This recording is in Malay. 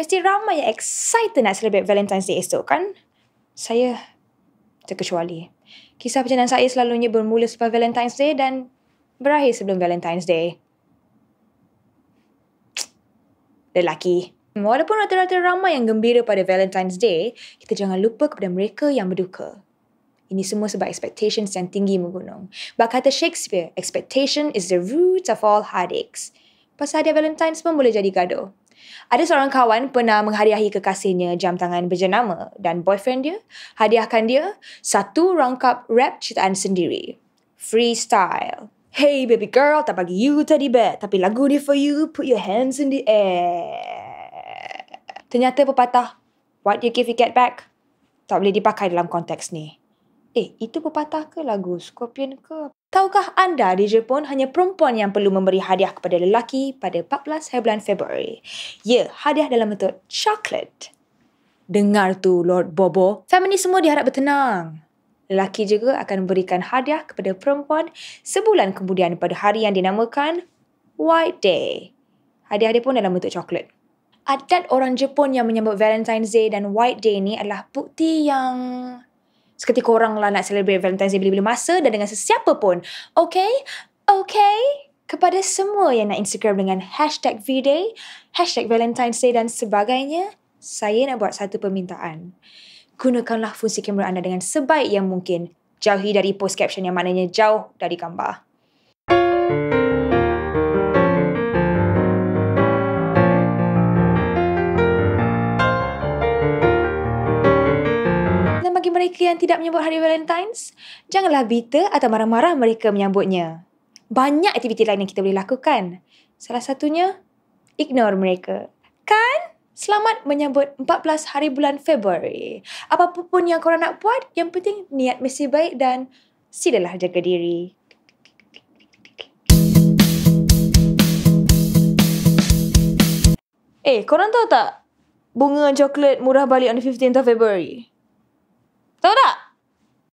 Mesti ramai yang excited nak celebrate Valentine's Day esok kan? Saya terkecuali. Kisah percintaan saya selalunya bermula selepas Valentine's Day dan berakhir sebelum Valentine's Day. Lelaki. Walaupun rata-rata ramai yang gembira pada Valentine's Day, kita jangan lupa kepada mereka yang berduka. Ini semua sebab expectations yang tinggi menggunung. Bak kata Shakespeare, expectation is the root of all heartaches. Pasal hadiah Valentine's pun boleh jadi gaduh. Ada seorang kawan pernah menghadiahi kekasihnya jam tangan berjenama dan boyfriend dia hadiahkan dia satu rangkap rap ciptaan sendiri. Freestyle. Hey baby girl, tak bagi you teddy bear, tapi lagu ni for you, put your hands in the air. Ternyata pepatah, what you give you get back, tak boleh dipakai dalam konteks ni. Itu pepatah ke lagu Scorpion ke? Tahukah anda di Jepun hanya perempuan yang perlu memberi hadiah kepada lelaki pada 14 hari bulan Februari? Ya, hadiah dalam bentuk coklat. Dengar tu Lord Bobo. Family semua diharap bertenang. Lelaki juga akan memberikan hadiah kepada perempuan sebulan kemudian pada hari yang dinamakan White Day. Hadiah dia pun dalam bentuk coklat. Adat orang Jepun yang menyambut Valentine's Day dan White Day ni adalah bukti yang seketika korang lah nak celebrate Valentine's Day bila-bila masa dan dengan sesiapa pun. Okay? Kepada semua yang nak Instagram dengan hashtag V-Day, hashtag Valentine's Day dan sebagainya, saya nak buat satu permintaan. Gunakanlah fungsi kamera anda dengan sebaik yang mungkin. Jauhi dari post caption yang maknanya jauh dari gambar. Bagi mereka yang tidak menyambut hari Valentine's, janganlah bitter atau marah-marah mereka menyambutnya. Banyak aktiviti lain yang kita boleh lakukan. Salah satunya, ignore mereka. Kan? Selamat menyambut 14 hari bulan Februari. Apa pun yang korang nak buat, yang penting niat mesti baik dan silalah jaga diri. Korang tahu tak? Bunga coklat murah balik on the 15th of February. Tahu tak?